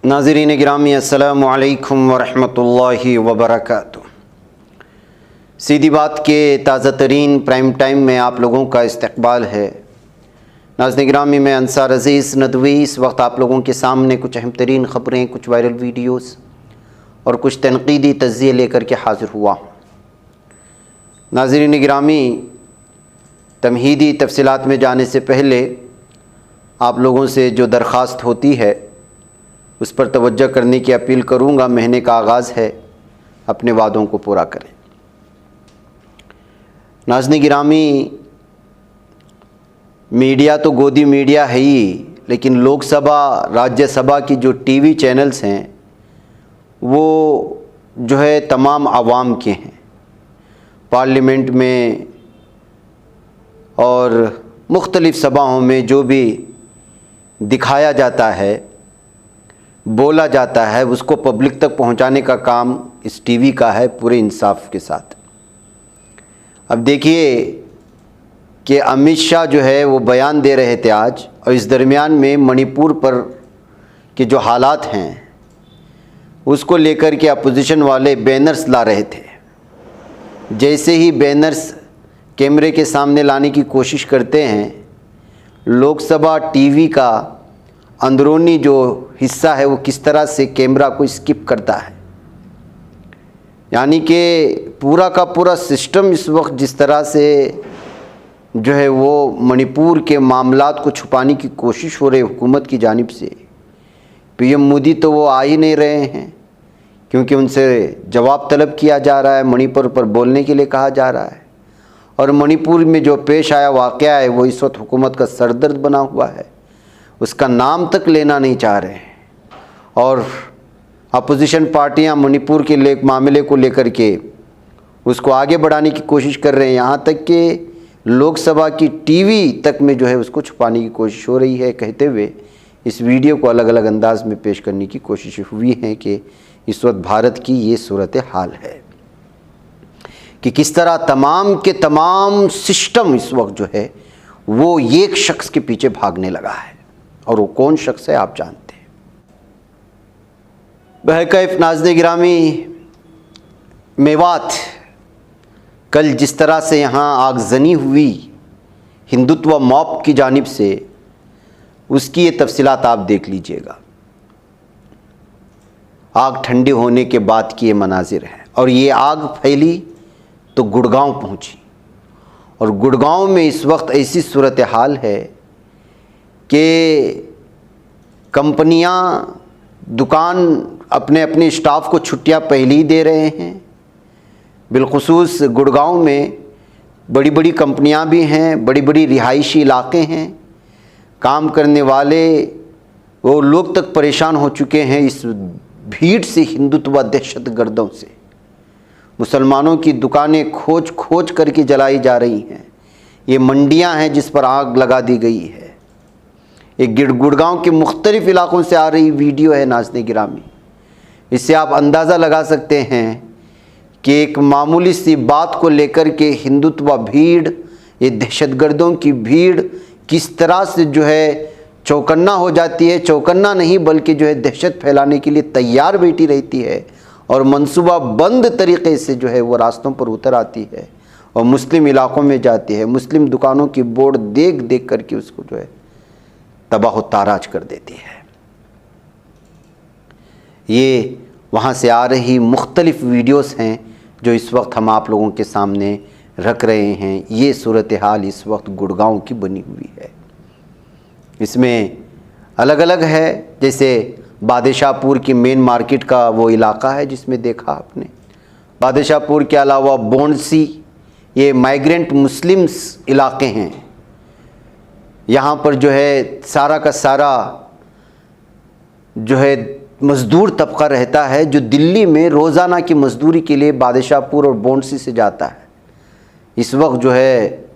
नाज़रीन गिरामी अस्सलामु अलैकुम वरहमतुल्लाहि वबरकातुह। सीधी बात के ताज़ा तरीन प्राइम टाइम में आप लोगों का इस्तकबाल है। नाज़रीन गिरामी में अंसार अज़ीज़ नदवी इस वक्त आप लोगों के सामने कुछ अहम तरीन ख़बरें, कुछ वायरल वीडियोस और कुछ तनक़ीदी तज़्ज़िये लेकर के हाज़िर हुआ। नाज़रीन गिरामी, तमहीदी तफ़सीलात में जाने से पहले आप लोगों से जो दरख्वास्त होती है उस पर तवज्जो करने की अपील करूँगा। महीने का आगाज़ है, अपने वादों को पूरा करें। नाज़रीन गिरामी, मीडिया तो गोदी मीडिया है ही, लेकिन लोकसभा राज्यसभा की जो टीवी चैनल्स हैं वो जो है तमाम आवाम के हैं। पार्लियामेंट में और मुख्तलिफ़ सभाओं में जो भी दिखाया जाता है, बोला जाता है, उसको पब्लिक तक पहुंचाने का काम इस टीवी का है, पूरे इंसाफ के साथ। अब देखिए कि अमित शाह जो है वो बयान दे रहे थे आज, और इस दरमियान में मणिपुर पर के जो हालात हैं उसको लेकर के अपोजिशन वाले बैनर्स ला रहे थे। जैसे ही बैनर्स कैमरे के सामने लाने की कोशिश करते हैं, लोकसभा टीवी का अंदरूनी जो हिस्सा है वो किस तरह से कैमरा को स्किप करता है। यानी कि पूरा का पूरा सिस्टम इस वक्त जिस तरह से जो है वो मणिपुर के मामलात को छुपाने की कोशिश हो रही है हुकूमत की जानिब से। पीएम मोदी तो वो आ ही नहीं रहे हैं, क्योंकि उनसे जवाब तलब किया जा रहा है, मणिपुर पर बोलने के लिए कहा जा रहा है। और मणिपुर में जो पेश आया वाक़या है वो इस वक्त हुकूमत का सरदर्द बना हुआ है, उसका नाम तक लेना नहीं चाह रहे हैं। और अपोजिशन पार्टियां मणिपुर के मामले को लेकर के उसको आगे बढ़ाने की कोशिश कर रहे हैं। यहाँ तक कि लोकसभा की टीवी तक में जो है उसको छुपाने की कोशिश हो रही है, कहते हुए इस वीडियो को अलग अलग अंदाज में पेश करने की कोशिश हुई है कि इस वक्त भारत की ये सूरत हाल है कि किस तरह तमाम के तमाम सिस्टम इस वक्त जो है वो एक शख्स के पीछे भागने लगा है। और वो कौन शख्स है आप जानते हैं। बहरकैफ नाज़रीन गिरामी, मेवात कल जिस तरह से यहाँ आगजनी हुई हिंदुत्व मॉब की जानिब से, उसकी ये तफसीलात आप देख लीजिएगा। आग ठंडे होने के बाद की ये मनाजिर है। और ये आग फैली तो गुड़गांव पहुँची, और गुड़गांव में इस वक्त ऐसी सूरत हाल है कि कंपनियां, दुकान अपने अपने स्टाफ को छुट्टियां पहले ही दे रहे हैं। बिलखुसूस गुड़गांव में बड़ी बड़ी कंपनियां भी हैं, बड़ी बड़ी रिहायशी इलाके हैं। काम करने वाले वो लोग तक परेशान हो चुके हैं इस भीड़ से, हिंदुत्व दहशतगर्दों से। मुसलमानों की दुकानें खोज खोज करके जलाई जा रही हैं। ये मंडियां हैं जिस पर आग लगा दी गई है। एक गुड़गांव के मुख्तलिफ इलाकों से आ रही वीडियो है नाज़रीन गिरामी। इससे आप अंदाज़ा लगा सकते हैं कि एक मामूली सी बात को लेकर के हिंदुत्व भीड़, ये दहशतगर्दों की भीड़ किस तरह से जो है चौकन्ना हो जाती है। चौकन्ना नहीं बल्कि जो है दहशत फैलाने के लिए तैयार बैठी रहती है, और मंसूबा बंद तरीक़े से जो है वो रास्तों पर उतर आती है और मुस्लिम इलाक़ों में जाती है। मुस्लिम दुकानों की बोर्ड देख देख करके उसको जो है तबाह ताराज कर देती है। ये वहाँ से आ रही मुख्तलिफ़ वीडियोस हैं जो इस वक्त हम आप लोगों के सामने रख रहे हैं। ये सूरत हाल इस वक्त गुड़गांव की बनी हुई है। इसमें अलग अलग है, जैसे बादशाहपुर की मेन मार्केट का वो इलाका है जिसमें देखा आपने। बादशाहपुर के अलावा बोंडसी, ये माइग्रेंट मुस्लिम्स इलाके हैं। यहाँ पर जो है सारा का सारा जो है मज़दूर तबका रहता है, जो दिल्ली में रोज़ाना की मज़दूरी के लिए बादशाहपुर और बोंडसी से जाता है। इस वक्त जो है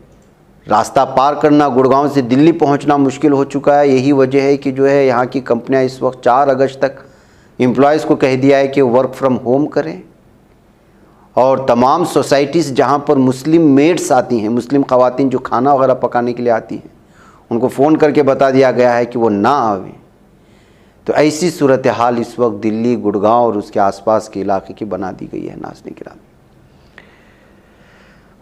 रास्ता पार करना, गुड़गांव से दिल्ली पहुंचना मुश्किल हो चुका है। यही वजह है कि जो है यहाँ की कंपनियाँ इस वक्त 4 अगस्त तक एम्प्लॉयज़ को कह दिया है कि वर्क फ्रॉम होम करें। और तमाम सोसाइटीज़ जहाँ पर मुस्लिम मेड्स आती हैं, मुस्लिम ख़वातीन जो खाना वगैरह पकाने के लिए आती हैं, उनको फ़ोन करके बता दिया गया है कि वो ना आवें। तो ऐसी सूरत हाल इस वक्त दिल्ली, गुड़गांव और उसके आसपास के इलाके की बना दी गई है नाज़रीन गिरामी।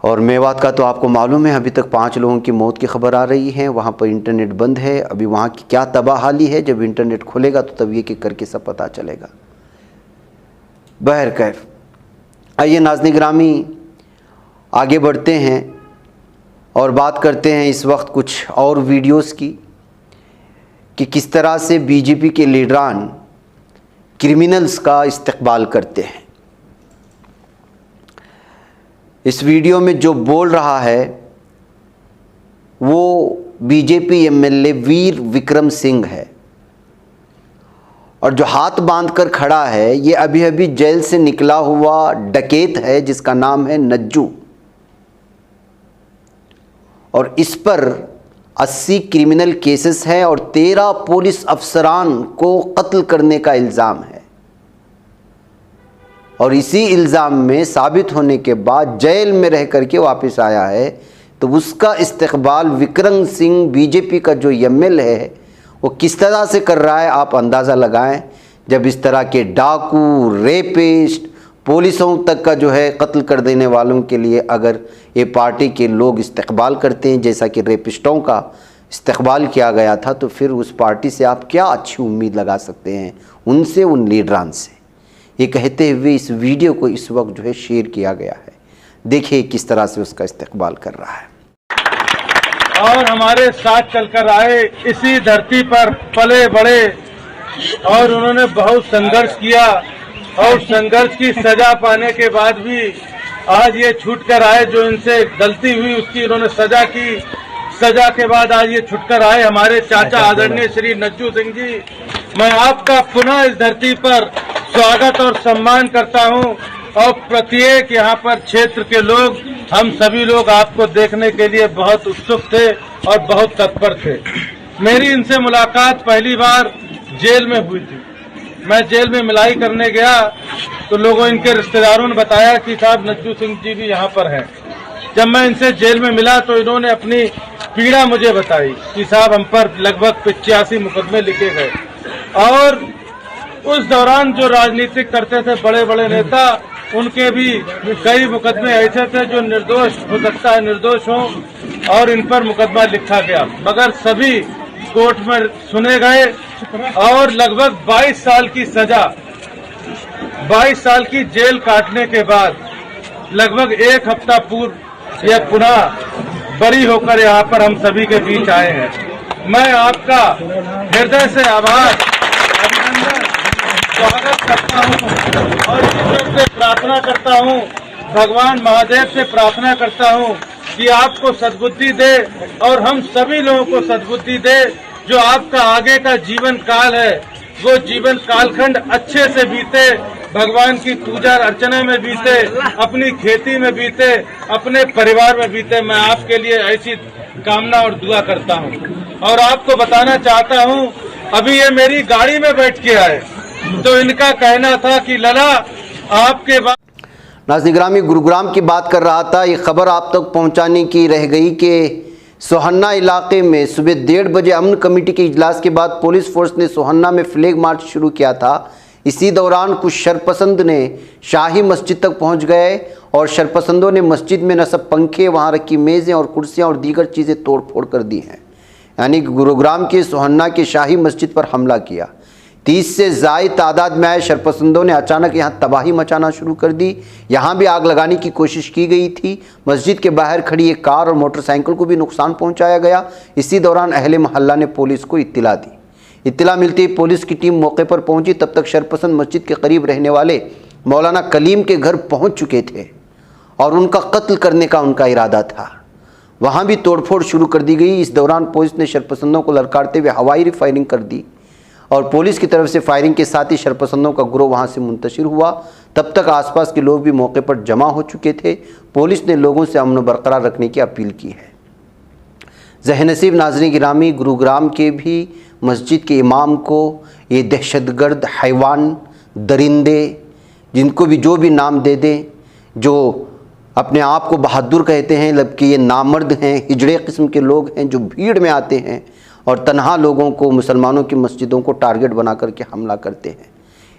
और मेवात का तो आपको मालूम है, अभी तक 5 लोगों की मौत की खबर आ रही है। वहाँ पर इंटरनेट बंद है। अभी वहाँ की क्या तबाहाली है, जब इंटरनेट खुलेगा तो तब ये करके सब पता चलेगा। बहरकैफ आइए नाज़रीन गिरामी आगे बढ़ते हैं और बात करते हैं इस वक्त कुछ और वीडियोस की कि किस तरह से बीजेपी के लीडरान क्रिमिनल्स का इस्तकबाल करते हैं। इस वीडियो में जो बोल रहा है वो बीजेपी एमएलए वीर विक्रम सिंह है, और जो हाथ बांधकर खड़ा है ये अभी अभी जेल से निकला हुआ डकैत है जिसका नाम है नज्जू, और इस पर 80 क्रिमिनल केसेस हैं और 13 पुलिस अफसरान को कत्ल करने का इल्ज़ाम है। और इसी इल्ज़ाम में साबित होने के बाद जेल में रह करके वापस आया है, तो उसका इस्तकबाल विक्रम सिंह बीजेपी का जो एमएलए है वो किस तरह से कर रहा है आप अंदाज़ा लगाएं। जब इस तरह के डाकू, रेपिस्ट, पुलिसों तक का जो है कत्ल कर देने वालों के लिए अगर ये पार्टी के लोग इस्तकबाल करते हैं जैसा कि रेपिस्टों का इस्तकबाल किया गया था, तो फिर उस पार्टी से आप क्या अच्छी उम्मीद लगा सकते हैं, उनसे, उन लीडरान से। ये कहते हुए इस वीडियो को इस वक्त जो है शेयर किया गया है। देखिए किस तरह से उसका इस्तकबाल कर रहा है। और हमारे साथ चलकर आए, इसी धरती पर पले बड़े और उन्होंने बहुत संघर्ष किया, और संघर्ष की सजा पाने के बाद भी आज ये छूट कर आए। जो इनसे गलती हुई उसकी इन्होंने सजा की, सजा के बाद आज ये छूट कर आए हमारे चाचा आदरणीय श्री नज्जू सिंह जी। मैं आपका पुनः इस धरती पर स्वागत और सम्मान करता हूं, और प्रत्येक यहाँ पर क्षेत्र के लोग, हम सभी लोग आपको देखने के लिए बहुत उत्सुक थे और बहुत तत्पर थे। मेरी इनसे मुलाकात पहली बार जेल में हुई थी। मैं जेल में मिलाई करने गया तो लोगों, इनके रिश्तेदारों ने बताया कि साहब नज्जू सिंह जी भी यहाँ पर हैं। जब मैं इनसे जेल में मिला तो इन्होंने अपनी पीड़ा मुझे बताई कि साहब हम पर लगभग 85 मुकदमे लिखे गए, और उस दौरान जो राजनीतिक करते थे बड़े बड़े नेता, उनके भी कई मुकदमे ऐसे थे जो निर्दोष हो सकता है निर्दोष हो, और इन पर मुकदमा लिखा गया, मगर सभी कोर्ट में सुने गए। और लगभग 22 साल की सजा, 22 साल की जेल काटने के बाद लगभग 1 हफ्ता पूर्व यह पुनः बरी होकर यहाँ पर हम सभी के बीच आए हैं। मैं आपका हृदय से आभार, अभिनंदन, स्वागत करता हूँ, और ईश्वर से प्रार्थना करता हूँ, भगवान महादेव से प्रार्थना करता हूँ कि आपको सद्बुद्धि दे और हम सभी लोगों को सद्बुद्धि दे। जो आपका आगे का जीवन काल है वो जीवन कालखंड अच्छे से बीते, भगवान की पूजा अर्चना में बीते, अपनी खेती में बीते, अपने परिवार में बीते। मैं आपके लिए ऐसी कामना और दुआ करता हूँ। और आपको बताना चाहता हूँ, अभी ये मेरी गाड़ी में बैठ के आए तो इनका कहना था कि लला आपके बाद। नाज़रीन गिरामी गुरुग्राम की बात कर रहा था। ये खबर आप तक पहुंचाने की रह गई कि सोहन्ना इलाके में सुबह 1:30 बजे अमन कमेटी के इजलास के बाद पुलिस फोर्स ने सोहन्ना में फ्लैग मार्च शुरू किया था। इसी दौरान कुछ शरपसंद ने शाही मस्जिद तक पहुंच गए और शरपसंदों ने मस्जिद में नस्ब पंखे, वहां रखी मेज़ें और कुर्सियां और दीगर चीज़ें तोड़ फोड़ कर दी हैं। यानी गुरुग्राम के सोहन्ना के शाही मस्जिद पर हमला किया। 30 से ज़ायद तादाद में आए शरपसंदों ने अचानक यहाँ तबाही मचाना शुरू कर दी। यहाँ भी आग लगाने की कोशिश की गई थी। मस्जिद के बाहर खड़ी एक कार और मोटरसाइकिल को भी नुकसान पहुँचाया गया। इसी दौरान अहले मोहल्ला ने पुलिस को इत्तला दी। इत्तला मिलती ही पुलिस की टीम मौके पर पहुंची। तब तक शरपसंद मस्जिद के करीब रहने वाले मौलाना कलीम के घर पहुंच चुके थे और उनका कत्ल करने का उनका इरादा था। वहां भी तोड़फोड़ शुरू कर दी गई। इस दौरान पुलिस ने शरपसंदों को ललकारते हुए हवाई फायरिंग कर दी और पुलिस की तरफ से फायरिंग के साथ ही शरपसंदों का गिरोह वहां से मुंतशिर हुआ। तब तक आसपास के लोग भी मौके पर जमा हो चुके थे। पुलिस ने लोगों से अमन बरकरार रखने की अपील की है। ज़हनसीब नाज़रीन गिरामी, गुरुग्राम के भी मस्जिद के इमाम को ये दहशतगर्द हैवान, दरिंदे, जिनको भी जो भी नाम दे दें, जो अपने आप को बहादुर कहते हैं, जबकि ये नामर्द हैं, हिजड़े किस्म के लोग हैं जो भीड़ में आते हैं और तन्हा लोगों को, मुसलमानों की मस्जिदों को टारगेट बना करके हमला करते हैं।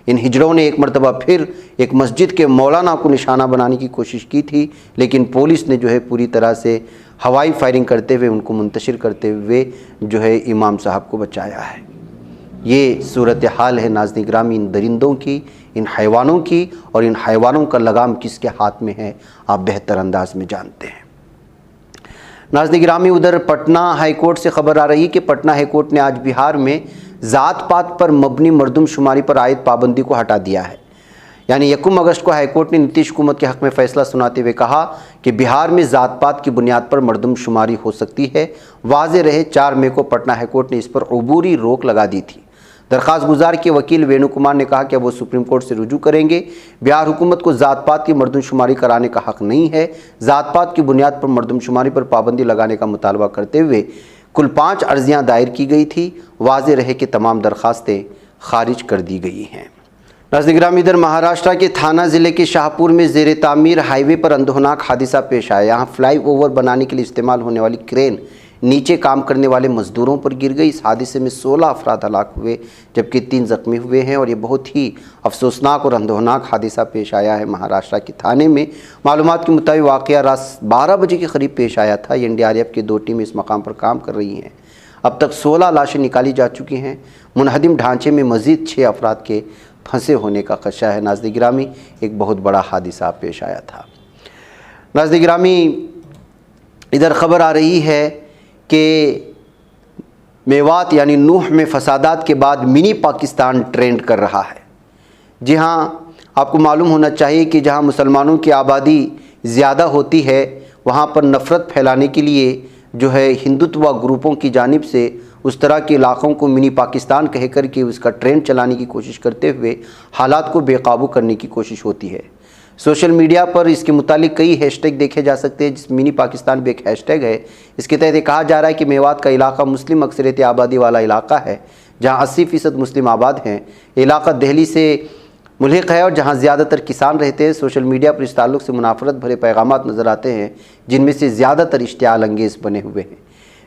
इन हिजड़ों ने एक मरतबा फिर एक मस्जिद के मौलाना को निशाना बनाने की कोशिश की थी, लेकिन पुलिस ने जो है पूरी तरह से हवाई फायरिंग करते हुए, उनको मुंतशिर करते हुए जो है इमाम साहब को बचाया है। ये सूरत हाल है नाज़रीन गिरामी इन दरिंदों की, इन हैवानों की, और इन हैवानों का लगाम किसके हाथ में है आप बेहतर अंदाज में जानते हैं। नाज़रीन गिरामी उधर पटना हाई कोर्ट से खबर आ रही है कि पटना हाई कोर्ट ने आज बिहार में ज़ात पात पर मबनी मरदमशुमारी पर आयद पाबंदी को हटा दिया है। यानी 1 अगस्त को हाईकोर्ट ने नीतीश हुकूमत के हक़ में फ़ैसला सुनाते हुए कहा कि बिहार में ज़ात पात की बुनियाद पर मरदमशुमारी हो सकती है। वाज़े रहे 4 मई को पटना हाईकोर्ट ने इस पर अबूरी रोक लगा दी थी। दरख्वास्त गुजार के वकील वेणु कुमार ने कहा कि वो सुप्रीम कोर्ट से रुजू करेंगे। बिहार हुकूमत को ज़ात पात की मरदमशुमारी कराने का हक़ नहीं है। ज़ात पात की बुनियाद पर मरदमशुमारी पर पाबंदी लगाने का मुतालबा करते हुए कुल 5 अर्जियाँ दायर की गई थी। वाज़े रहे कि तमाम दरख्वास्तें खारिज कर दी गई हैं। नाज़रीन गिरामी इधर महाराष्ट्र के थाना ज़िले के शाहपुर में ज़ेर तामीर हाईवे पर अंधोनाक हादिसा पेश आया। यहाँ फ्लाईओवर बनाने के लिए इस्तेमाल होने वाली क्रेन नीचे काम करने वाले मज़दूरों पर गिर गई। इस हादसे में 16 अफराद हलाक हुए जबकि 3 ज़ख्मी हुए हैं और ये बहुत ही अफसोसनाक और अंधोनाक हादिसा पेश आया है महाराष्ट्र के थाने में। मालूमात के मुताबिक वाक़या रात 12 बजे के करीब पेश आया था। एनडीआरएफ की 2 टीमें इस मकाम पर काम कर रही हैं। अब तक 16 लाशें निकाली जा चुकी हैं। मुनहदिम ढांचे में मज़ीद 6 अफराद के फंसे होने का खदशा है। नाज़रीन गिरामी एक बहुत बड़ा हादिसा पेश आया था। नाज़रीन गिरामी इधर ख़बर आ रही है कि मेवात यानी नूह में फसादात के बाद मिनी पाकिस्तान ट्रेंड कर रहा है। जी हाँ, आपको मालूम होना चाहिए कि जहाँ मुसलमानों की आबादी ज़्यादा होती है वहाँ पर नफ़रत फैलाने के लिए जो है हिंदुत्व ग्रुपों की जानिब से उस तरह के इलाक़ों को मिनी पाकिस्तान कह कर के उसका ट्रेंड चलाने की कोशिश करते हुए हालात को बेकाबू करने की कोशिश होती है। सोशल मीडिया पर इसके मुतालिक कई हैशटैग देखे जा सकते हैं, जिस मिनी पाकिस्तान भी एक हैशटैग है। इसके तहत कहा जा रहा है कि मेवात का इलाका मुस्लिम अक्सरियत आबादी वाला इलाका है जहाँ 80% मुस्लिम आबाद हैं। इलाका दिल्ली से मुल्हिक है और जहाँ ज़्यादातर किसान रहते हैं। सोशल मीडिया पर इस ताल्लुक़ से मुनाफरत भरे पैगामात नज़र आते हैं जिनमें से ज़्यादातर इश्तियाल अंगेज़ बने हुए हैं।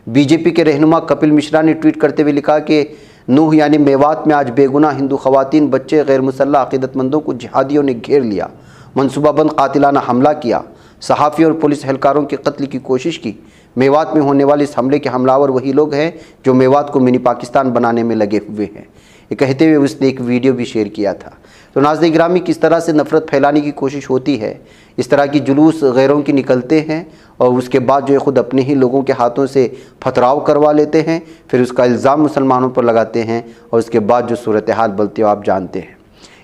बीजेपी के रहनुमा कपिल मिश्रा ने ट्वीट करते हुए लिखा कि नूह यानी मेवात में आज बेगुनाह हिंदू ख़वातीन, बच्चे, गैर मुसल्लह अक़ीदतमंदों को जिहादियों ने घेर लिया, मनसूबाबंद कातिलाना हमला किया, सहाफ़ी और पुलिस एहलकारों के कत्ल की कोशिश की। मेवात में होने वाले इस हमले के हमलावर वही लोग हैं जो मेवात को मिनी पाकिस्तान बनाने में लगे हुए हैं। ये कहते हुए उसने एक वीडियो भी शेयर किया था। तो नाज़रीन गिरामी किस तरह से नफ़रत फैलाने की कोशिश होती है। इस तरह की जुलूस गैरों की निकलते हैं और उसके बाद जो है ख़ुद अपने ही लोगों के हाथों से फतराव करवा लेते हैं, फिर उसका इल्ज़ाम मुसलमानों पर लगाते हैं और उसके बाद जो सूरत हाल बनती है आप जानते हैं।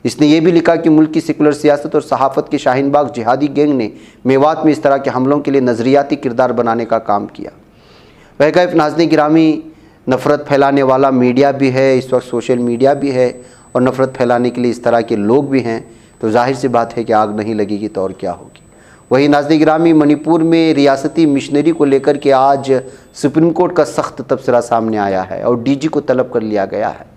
इसने ये भी लिखा कि मुल्क की सेकुलर सियासत और सहाफ़त के शाहीनबाग जिहादी गैंग ने मेवात में इस तरह के हमलों के लिए नज़रियाती किरदार बनाने का काम किया। वह नाज़रीन गिरामी नफ़रत फैलाने वाला मीडिया भी है, इस वक्त सोशल मीडिया भी है और नफ़रत फैलाने के लिए इस तरह के लोग भी हैं, तो जाहिर सी बात है कि आग नहीं लगेगी तो और क्या होगी। वही नाज़रीन गिरामी मणिपुर में रियासती मिशनरी को लेकर के आज सुप्रीम कोर्ट का सख्त तबसरा सामने आया है और डीजी को तलब कर लिया गया है।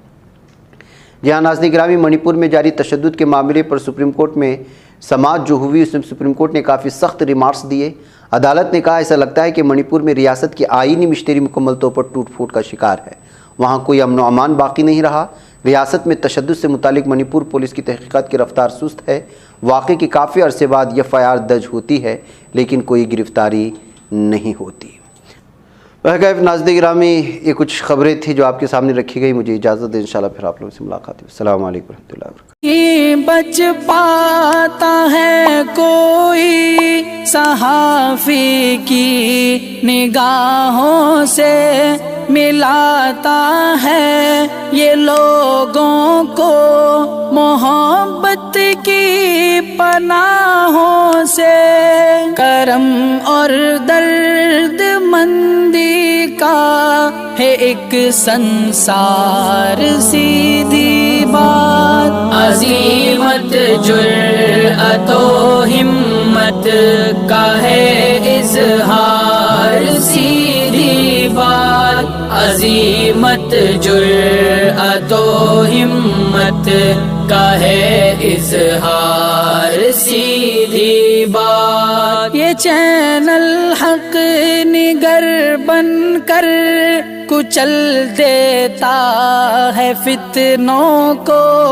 जहाँ नाज़रीन गिरामी मणिपुर में जारी तशद्दुद के मामले पर सुप्रीम कोर्ट में समाअत जो हुई उसमें सुप्रीम कोर्ट ने काफ़ी सख्त रिमार्क्स दिए। अदालत ने कहा ऐसा लगता है कि मणिपुर में रियासत की आईनी मिशनरी मुकम्मल तौर पर टूट फूट का शिकार है। वहाँ कोई अमन व अमान बाकी नहीं रहा। रियासत में तशद्दुद से मुतालिक मणिपुर पुलिस की तहकीकात की रफ्तार सुस्त है। वाक़े के काफ़ी अरसे बाद FIR दर्ज होती है लेकिन कोई गिरफ्तारी नहीं होती। वह नाज़रीन गिरामी ये कुछ खबरें थी जो आपके सामने रखी गई। मुझे इजाज़त दें, इंशाल्लाह फिर आप लोगों से मुलाकात होगी। अस्सलाम वालेकुम रहमतुल्लाहि व बरकातुहू। बच पाता है कोई सहाफ़ी की निगाहों से मिलाता है ये लोगों को मोहब्बत की पनाहों से। करम और दर्द मंदी का है एक संसार सीधी बात। अज़ीमत जुर्अतो हिम्मत का है इज़हार सीधी बात। अज़ीमत जुर्अतो हिम्मत का है इज़हार सीधी बात। ये चैनल हक निगर बनकर कुचल देता है फितनों को।